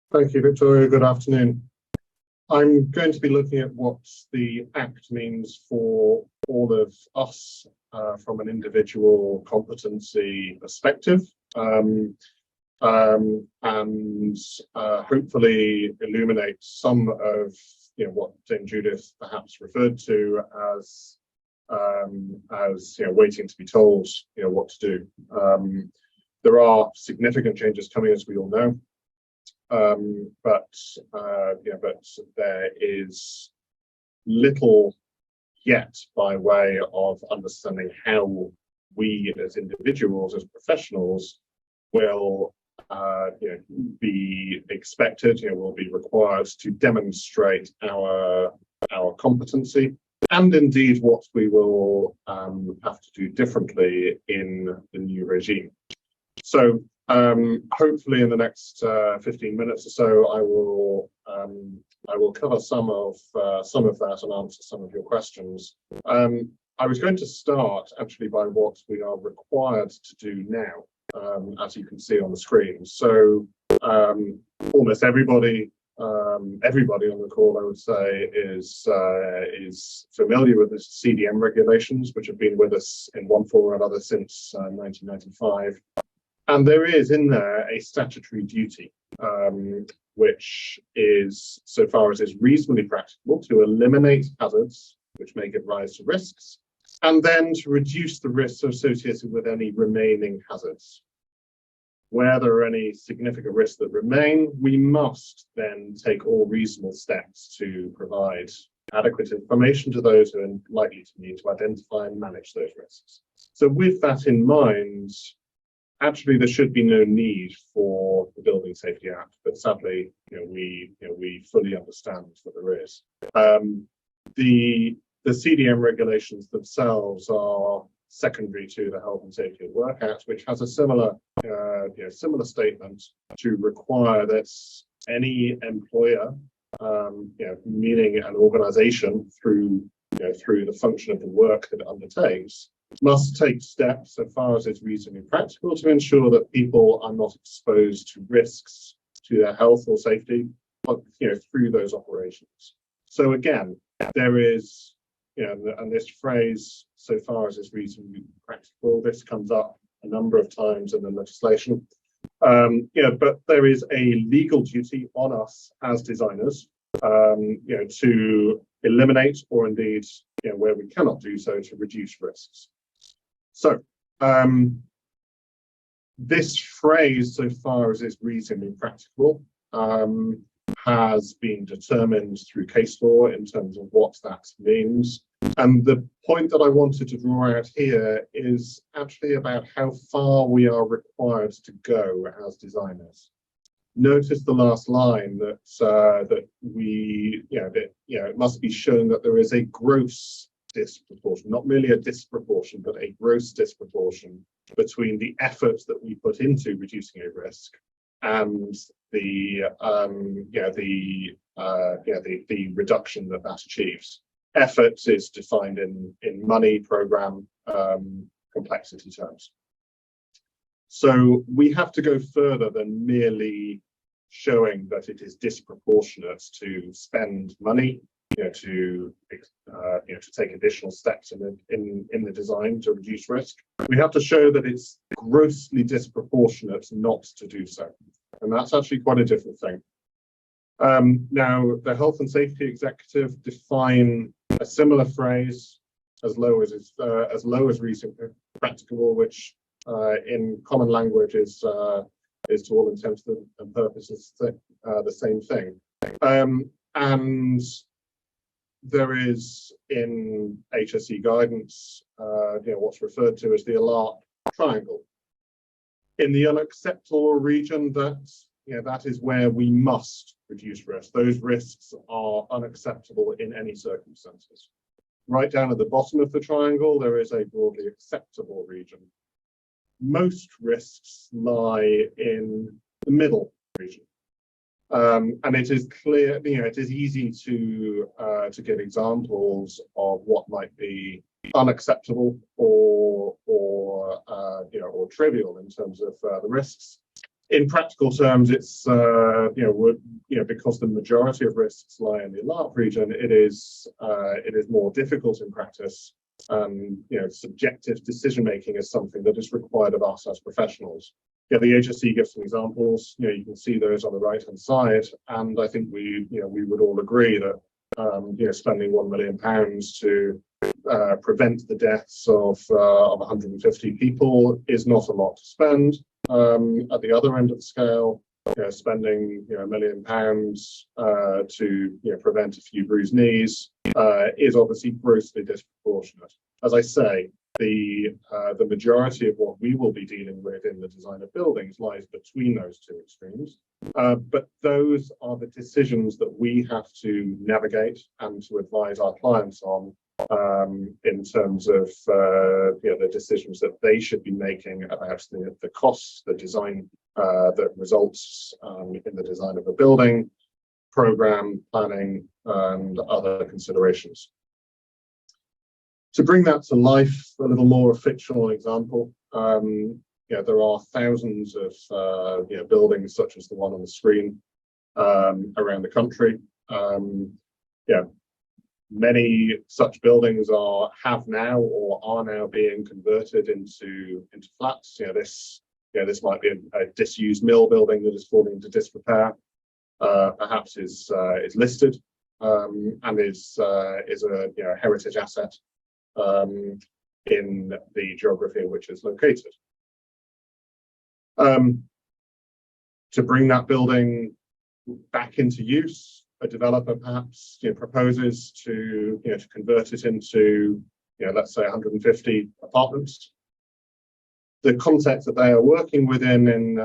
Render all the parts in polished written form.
Thank you, Victoria. Good afternoon. I'm going to be looking at what the Act means for all of us from an individual competency perspective, and hopefully illuminate some of what Dame Judith perhaps referred to as waiting to be told what to do. There are significant changes coming, as we all know. But there is little yet by way of understanding how we as individuals, as professionals, will be expected, will be required to demonstrate our competency, and indeed what we will have to do differently in the new regime. So hopefully in the next 15 minutes or so, I will cover some of that and answer some of your questions. I was going to start actually by what we are required to do now, as you can see on the screen. So almost everybody on the call, I would say, is familiar with the CDM regulations, which have been with us in one form or another since 1995. And there is in there a statutory duty, which is, so far as is reasonably practicable, to eliminate hazards which may give rise to risks, and then to reduce the risks associated with any remaining hazards. Where there are any significant risks that remain, we must then take all reasonable steps to provide adequate information to those who are likely to need to identify and manage those risks. So with that in mind, actually, there should be no need for the Building Safety Act, but sadly, we fully understand that there is. The CDM regulations themselves are secondary to the Health and Safety at Work Act, which has a similar statement to require that any employer, meaning an organisation through the function of the work that it undertakes, must take steps so far as it's reasonably practical to ensure that people are not exposed to risks to their health or safety, through those operations. So again, there is, and this phrase, so far as it's reasonably practical, this comes up a number of times in the legislation. But there is a legal duty on us as designers, to eliminate, or indeed, where we cannot do so, to reduce risks. So this phrase, so far as is reasonably practical, has been determined through case law in terms of what that means. And the point that I wanted to draw out here is actually about how far we are required to go as designers. Notice the last line that it must be shown that there is a gross disproportion, not merely a disproportion, but a gross disproportion between the effort that we put into reducing a risk and the reduction that achieves. Effort is defined in money, program, complexity terms. So we have to go further than merely showing that it is disproportionate to spend money, to take additional steps in the design to reduce risk. We have to show that it's grossly disproportionate not to do so, and that's actually quite a different thing. Now, the Health and Safety Executive define a similar phrase as low as reasonably practicable, which in common language is to all intents and purposes the same thing. And there is in HSE guidance what's referred to as the Arup triangle. In the unacceptable region, that is where we must reduce risk. Those risks are unacceptable in any circumstances. Right down at the bottom of the triangle, there is a broadly acceptable region. Most risks lie in the middle region. And it is clear, it is easy to give examples of what might be unacceptable or trivial in terms of the risks. In practical terms, it's because the majority of risks lie in the Arup region, it is more difficult in practice. Subjective decision making is something that is required of us as professionals. Yeah, the HSC gives some examples. You can see those on the right-hand side, and I think we would all agree that spending £1 million to prevent the deaths of 150 people is not a lot to spend. At the other end of the scale, spending £1 million to prevent a few bruised knees is obviously grossly disproportionate. As I say, the majority of what we will be dealing with in the design of buildings lies between those two extremes. But those are the decisions that we have to navigate and to advise our clients on in terms of the decisions that they should be making about the costs, the design that results in the design of a building, program, planning, and other considerations. To bring that to life, a little more fictional example, there are thousands of buildings such as the one on the screen around the country. Many such buildings have now or are now being converted into flats. This might be a disused mill building that is falling into disrepair, perhaps is listed and is a heritage asset in the geography in which it's located. To bring that building back into use, a developer perhaps proposes to convert it into let's say 150 apartments. The context that they are working within in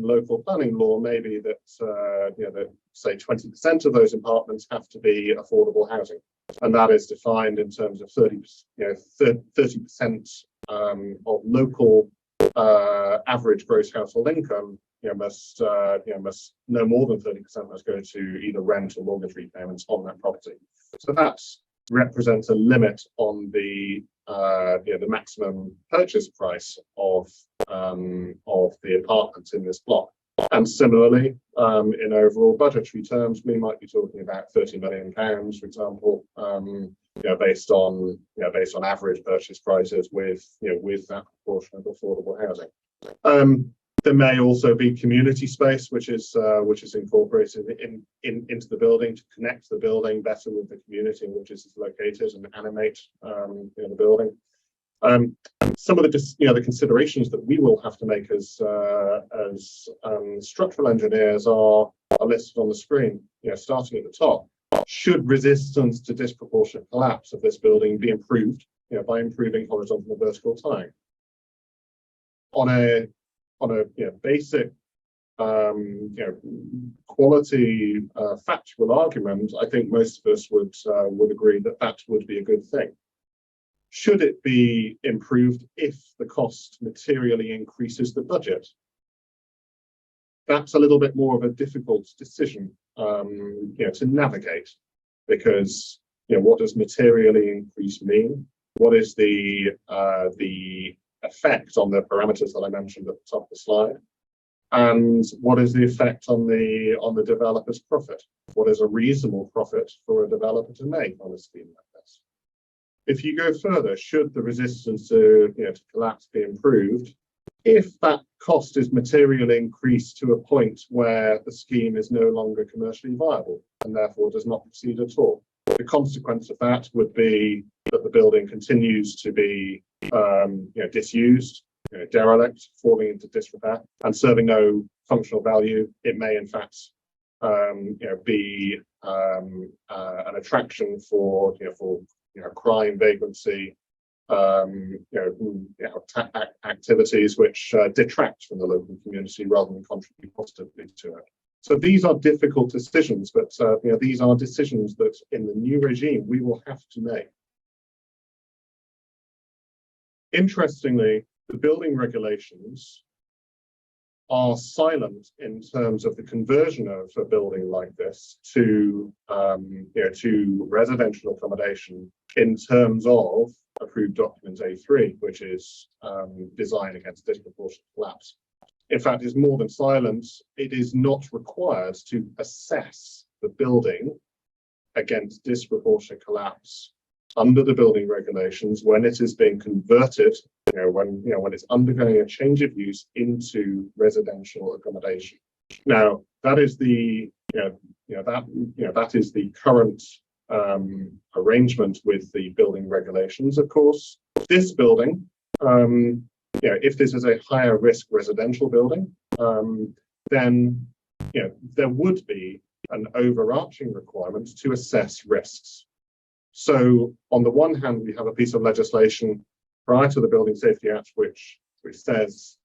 local planning law may be that that say 20% of those apartments have to be affordable housing, and that is defined in terms of 30% of local average gross household income must no more than 30% must go to either rent or mortgage repayments on that property. So that represents a limit on the maximum purchase price of the apartments in this block. And similarly, in overall budgetary terms, we might be talking about £30 million, for example, based on average purchase prices with that proportion of affordable housing. There may also be community space, which is incorporated into the building to connect the building better with the community in which it is located and animate the building. Some of the considerations that we will have to make as structural engineers are listed on the screen. Starting at the top, should resistance to disproportionate collapse of this building be improved by improving horizontal and vertical tying? On a basic quality factual argument, I think most of us would agree that that would be a good thing. Should it be improved if the cost materially increases the budget? That's a little bit more of a difficult decision to navigate, because what does materially increase mean? What is the effect on the parameters that I mentioned at the top of the slide? And what is the effect on the developer's profit? What is a reasonable profit for a developer to make on a scheme like this? If you go further, should the resistance to collapse be improved if that cost is materially increased to a point where the scheme is no longer commercially viable and therefore does not proceed at all? The consequence of that would be that the building continues to be disused, derelict, falling into disrepair, and serving no functional value. It may, in fact, be an attraction for crime, vagrancy, activities which detract from the local community rather than contribute positively to it. So these are difficult decisions, but these are decisions that in the new regime we will have to make. Interestingly, the building regulations are silent in terms of the conversion of a building like this to residential accommodation in terms of approved document A3, which is design against disproportionate collapse. in fact, is more than silent. It is not required to assess the building against disproportionate collapse under the building regulations when it is being converted, when it's undergoing a change of use into residential accommodation. Now, that is the that is the current arrangement with the building regulations. Of course, this building, if this is a higher risk residential building, then there would be an overarching requirement to assess risks. So on the one hand, we have a piece of legislation prior to the Building Safety Act, which says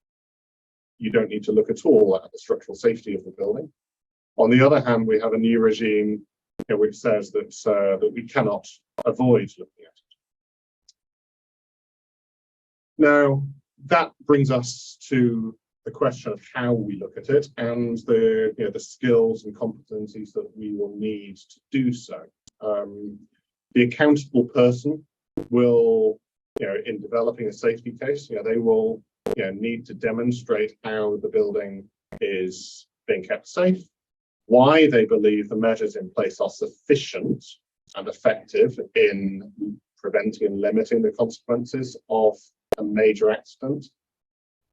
you don't need to look at all at the structural safety of the building. On the other hand, we have a new regime which says that we cannot avoid looking at it. Now, that brings us to the question of how we look at it and the skills and competencies that we will need to do so. The accountable person will, in developing a safety case, they will need to demonstrate how the building is being kept safe, why they believe the measures in place are sufficient and effective in preventing and limiting the consequences of a major accident,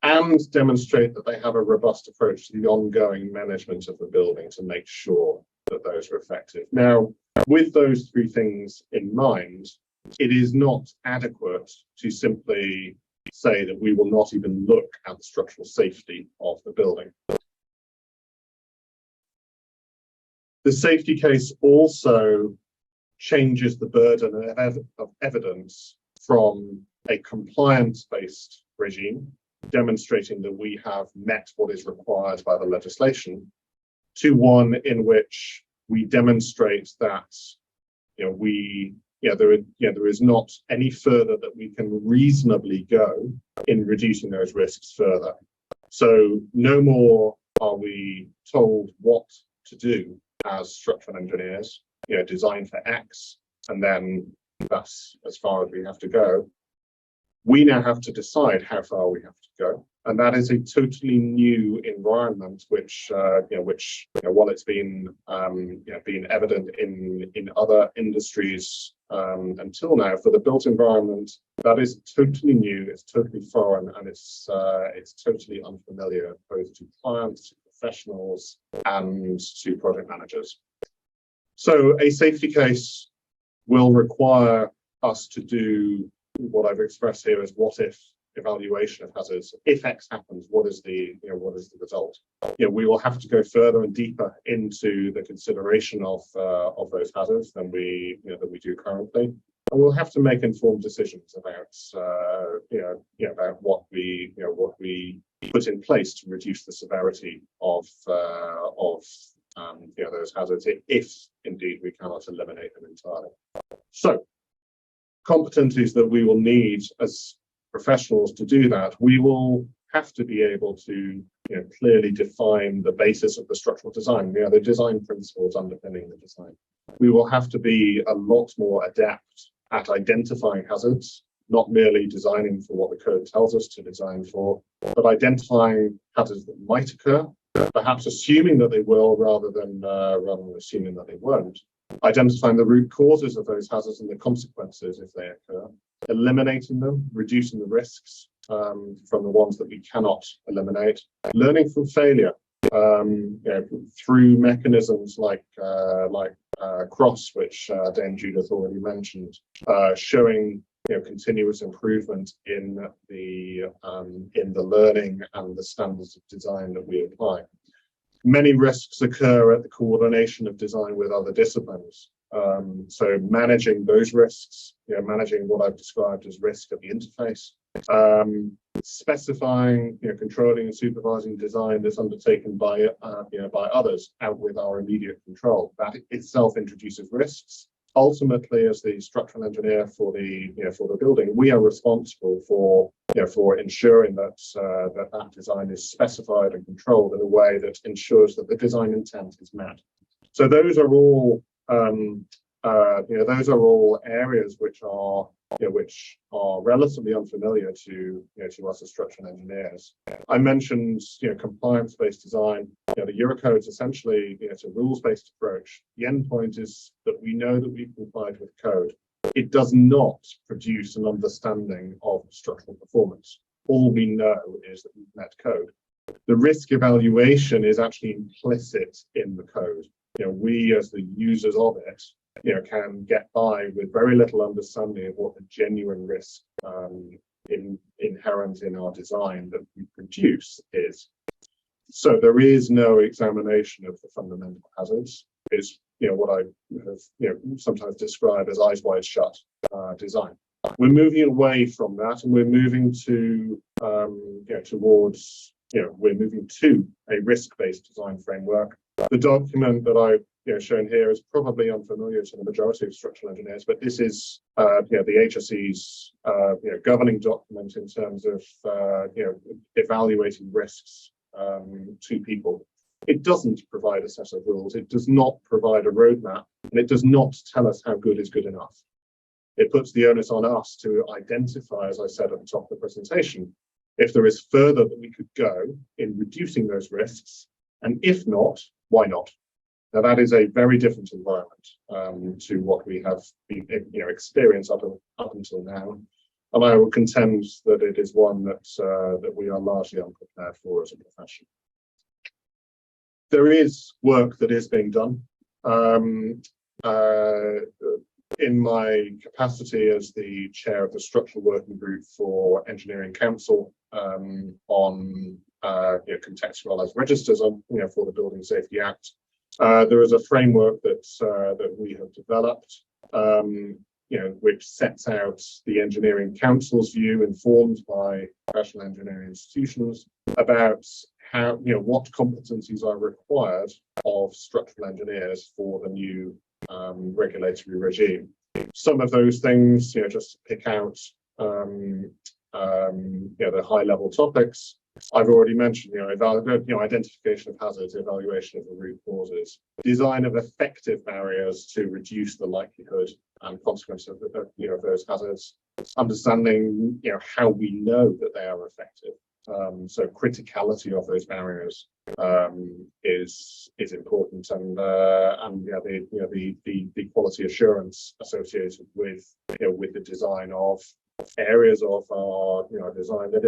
and demonstrate that they have a robust approach to the ongoing management of the building to make sure that those are effective. Now, with those three things in mind, it is not adequate to simply say that we will not even look at the structural safety of the building. The safety case also changes the burden of evidence from a compliance-based regime, demonstrating that we have met what is required by the legislation, to one in which we demonstrate that there is not any further that we can reasonably go in reducing those risks further. So no more are we told what to do as structural engineers, design for X, and then that's as far as we have to go. We now have to decide how far we have to go, and that is a totally new environment, which while it's been evident in other industries until now, for the built environment, that is totally new. It's totally foreign, and it's totally unfamiliar both to clients, to professionals, and to project managers. So a safety case will require us to do what I've expressed here as what if evaluation of hazards. If X happens, what is the result? We will have to go further and deeper into the consideration of those hazards than we do currently, and we'll have to make informed decisions about about what we put in place to reduce the severity of those hazards, if indeed we cannot eliminate them entirely. So, competencies that we will need as professionals to do that, we will have to be able to clearly define the basis of the structural design, the design principles underpinning the design. We will have to be a lot more adept at identifying hazards, not merely designing for what the code tells us to design for, but identifying hazards that might occur, perhaps assuming that they will rather than assuming that they won't. Identifying the root causes of those hazards and the consequences if they occur, eliminating them, reducing the risks from the ones that we cannot eliminate, learning from failure through mechanisms like CROSS, which Dame Judith already mentioned, showing continuous improvement in the learning and the standards of design that we apply. Many risks occur at the coordination of design with other disciplines. So managing those risks, managing what I've described as risk at the interface, specifying, controlling and supervising design that's undertaken by others out with our immediate control. That itself introduces risks. Ultimately, as the structural engineer for the building, we are responsible for ensuring that that design is specified and controlled in a way that ensures that the design intent is met. So those are all areas which are which are relatively unfamiliar to to us as structural engineers. I mentioned compliance-based design. The Eurocode is essentially it's a rules-based approach. The end point is that we know that we've complied with code. It does not produce an understanding of structural performance. All we know is that we've met code. The risk evaluation is actually implicit in the code. We as the users of it, can get by with very little understanding of what the genuine risk inherent in our design that we produce is. So there is no examination of the fundamental hazards. Is what I have sometimes described as eyes wide shut design. We're moving away from that, and we're moving to towards we're moving to a risk-based design framework. The document that I've shown here is probably unfamiliar to the majority of structural engineers, but this is the HSE's governing document in terms of evaluating risks to people. It doesn't provide a set of rules. It does not provide a roadmap, and it does not tell us how good is good enough. It puts the onus on us to identify, as I said at the top of the presentation, if there is further that we could go in reducing those risks, and if not, why not? Now that is a very different environment to what we have experienced up until now, and I will contend that it is one that we are largely unprepared for as a profession. There is work that is being done. In my capacity as the chair of the structural working group for Engineering Council on contextualized registers for the Building Safety Act, there is a framework that we have developed, which sets out the Engineering Council's view, informed by professional engineering institutions, about how what competencies are required of structural engineers for the new regulatory regime. Some of those things, just to pick out, the high-level topics I've already mentioned. Identification of hazards, evaluation of the root causes, design of effective barriers to reduce the likelihood and consequence of those hazards, understanding how we know that they are effective. So criticality of those barriers is important, and the quality assurance associated with the design of areas of our design that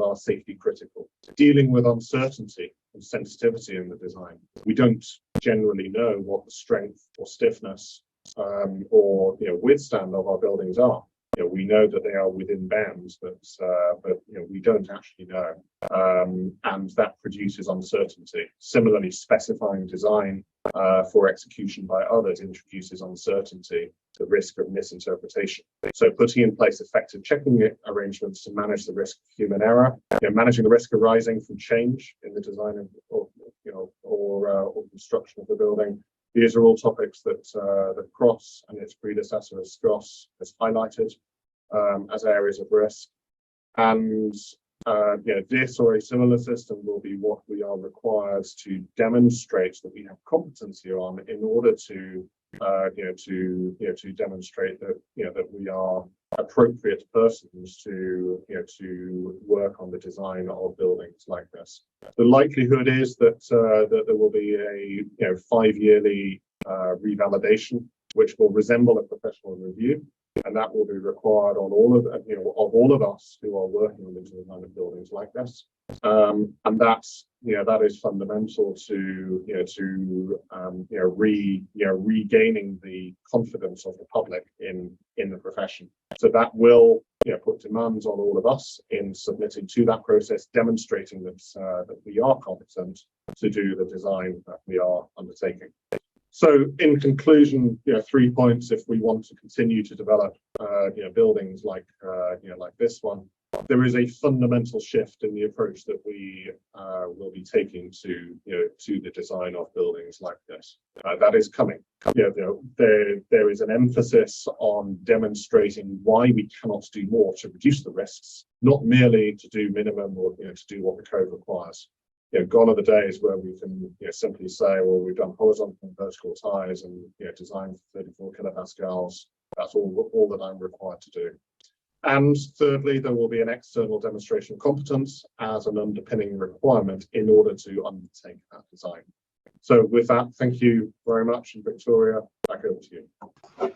are safety critical. Dealing with uncertainty and sensitivity in the design. We don't generally know what the strength or stiffness or withstand of our buildings are. We know that they are within bounds, but we don't actually know, and that produces uncertainty. Similarly, specifying design for execution by others introduces uncertainty, the risk of misinterpretation. So putting in place effective checking arrangements to manage the risk of human error, managing the risk arising from change in the design of, or construction of the building. These are all topics that Cross and its predecessor, SCOS, has highlighted as areas of risk. And this or a similar system will be what we are required to demonstrate that we have competency on, in order to demonstrate that that we are appropriate persons to work on the design of buildings like this. The likelihood is that that there will be a 5-yearly revalidation, which will resemble a professional review, and that will be required on all of us who are working on the design of buildings like this. And that's that is fundamental to regaining the confidence of the public in the profession. So that will put demands on all of us in submitting to that process, demonstrating that that we are competent to do the design that we are undertaking. So in conclusion, 3 points: if we want to continue to develop buildings like this one, there is a fundamental shift in the approach that we will be taking to the design of buildings like this. That is coming. There is an emphasis on demonstrating why we cannot do more to reduce the risks, not merely to do minimum or to do what the code requires. Gone are the days where we can simply say, well, we've done horizontal and vertical ties and designed for 34 kilopascals. That's all that I'm required to do. And thirdly, there will be an external demonstration of competence as an underpinning requirement in order to undertake that design. So with that, thank you very much, and Victoria, back over to you.